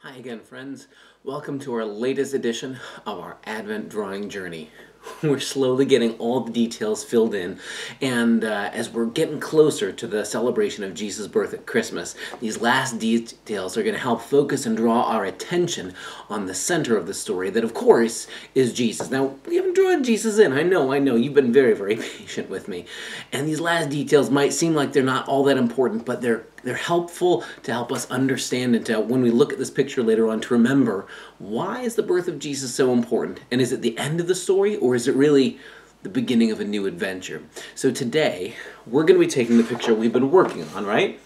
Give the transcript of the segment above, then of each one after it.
Hi again, friends. Welcome to our latest edition of our Advent drawing journey. We're slowly getting all the details filled in, and as we're getting closer to the celebration of Jesus' birth at Christmas, these last details are going to help focus and draw our attention on the center of the story that, of course, is Jesus. Now, we haven't drawn Jesus in. I know. You've been very, very patient with me. And these last details might seem like they're not all that important, but they're helpful to help us understand and to, when we look at this picture later on, to remember, why is the birth of Jesus so important? And is it the end of the story, or is it really the beginning of a new adventure? So today, we're going to be taking the picture we've been working on, right?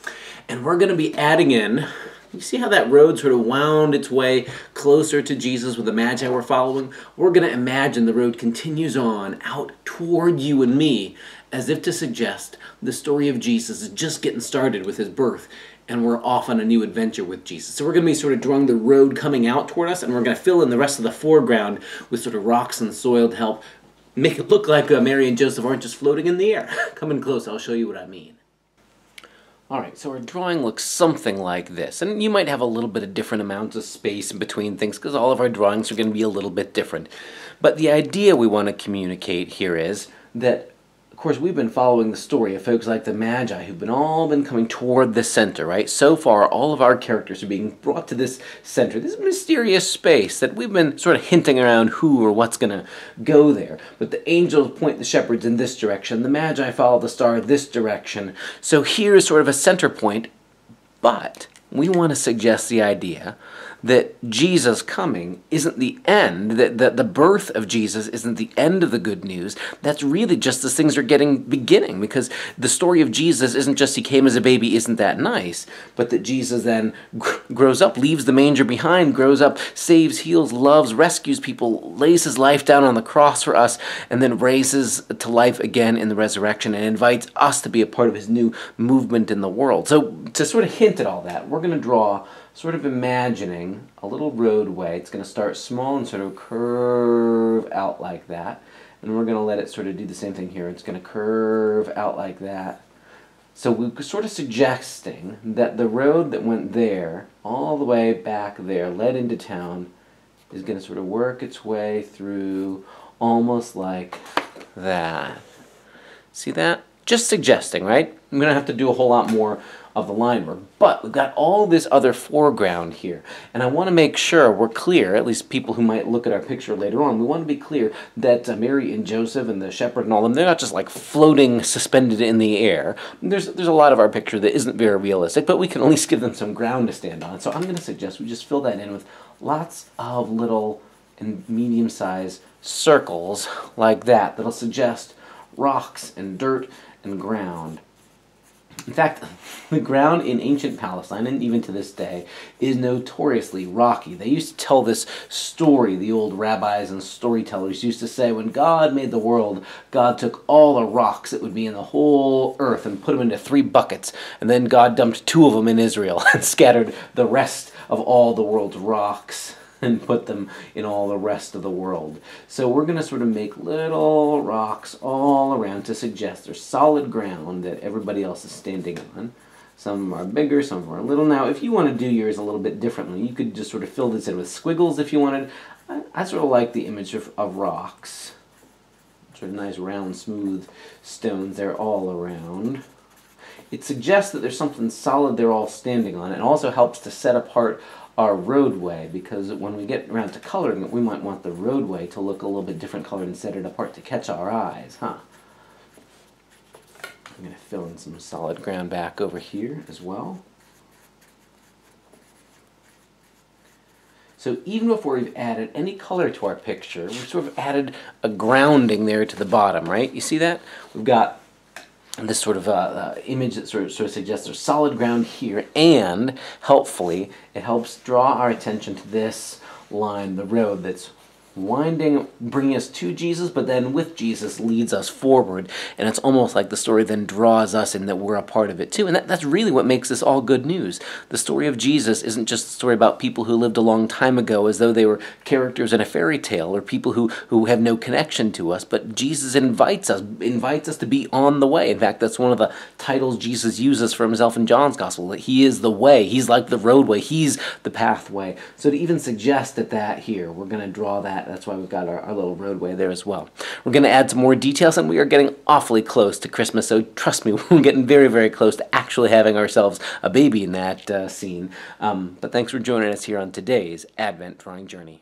And we're going to be adding in, you see how that road sort of wound its way closer to Jesus with the Magi we're following? We're going to imagine the road continues on out toward you and me, as if to suggest the story of Jesus is just getting started with his birth, and we're off on a new adventure with Jesus. So we're going to be sort of drawing the road coming out toward us, and we're going to fill in the rest of the foreground with sort of rocks and soil to help make it look like Mary and Joseph aren't just floating in the air. Come in close, I'll show you what I mean. Alright, so our drawing looks something like this, and you might have a little bit of different amounts of space in between things because all of our drawings are going to be a little bit different. But the idea we want to communicate here is that, of course, we've been following the story of folks like the Magi who've all been coming toward the center, right? So far, all of our characters are being brought to this center, this mysterious space that we've been sort of hinting around who or what's going to go there. But the angels point the shepherds in this direction, the Magi follow the star this direction. So here is sort of a center point, but we want to suggest the idea that Jesus coming isn't the end, that the birth of Jesus isn't the end of the good news. That's really just as things are beginning, because the story of Jesus isn't just he came as a baby, isn't that nice, but that Jesus then grows up, leaves the manger behind, grows up, saves, heals, loves, rescues people, lays his life down on the cross for us, and then raises to life again in the resurrection and invites us to be a part of his new movement in the world. So to sort of hint at all that, we're going to draw sort of imagining a little roadway. It's going to start small and sort of curve out like that. And we're going to let it sort of do the same thing here. It's going to curve out like that. So we're sort of suggesting that the road that went there, all the way back there, led into town, is going to sort of work its way through almost like that. See that? Just suggesting, right? I'm going to have to do a whole lot more of the line work, but we've got all this other foreground here, and I want to make sure we're clear, at least people who might look at our picture later on, we want to be clear that Mary and Joseph and the shepherd and all them, they're not just like floating suspended in the air. There's a lot of our picture that isn't very realistic, but we can at least give them some ground to stand on. So I'm going to suggest we just fill that in with lots of little and medium-sized circles like that that'll suggest rocks and dirt and ground. In fact, the ground in ancient Palestine, and even to this day, is notoriously rocky. They used to tell this story, the old rabbis and storytellers used to say, when God made the world, God took all the rocks that would be in the whole earth and put them into 3 buckets, and then God dumped 2 of them in Israel and scattered the rest of all the world's rocks and put them in all the rest of the world. So we're going to sort of make little rocks all around to suggest there's solid ground that everybody else is standing on. Some are bigger, some are little. Now, if you want to do yours a little bit differently, you could just sort of fill this in with squiggles if you wanted. I sort of like the image of rocks. Sort of nice, round, smooth stones there all around. It suggests that there's something solid they're all standing on. It also helps to set apart our roadway, because when we get around to coloring it, we might want the roadway to look a little bit different colored and set it apart to catch our eyes, huh? I'm going to fill in some solid ground back over here as well. So even before we've added any color to our picture, we've sort of added a grounding there to the bottom, right? You see that? We've got this sort of image that sort of suggests there's solid ground here, and helpfully it helps draw our attention to this line, the road that's bringing us to Jesus, but then with Jesus leads us forward. And it's almost like the story then draws us in that we're a part of it too. And that's really what makes this all good news. The story of Jesus isn't just a story about people who lived a long time ago as though they were characters in a fairy tale or people who have no connection to us, but Jesus invites us to be on the way. In fact, that's one of the titles Jesus uses for himself in John's Gospel, that he is the way. He's like the roadway. He's the pathway. So to even suggest that here, we're going to draw that. That's why we've got our little roadway there as well. We're going to add some more details, and we are getting awfully close to Christmas, so trust me, we're getting very, very close to actually having ourselves a baby in that scene. But thanks for joining us here on today's Advent Drawing Journey.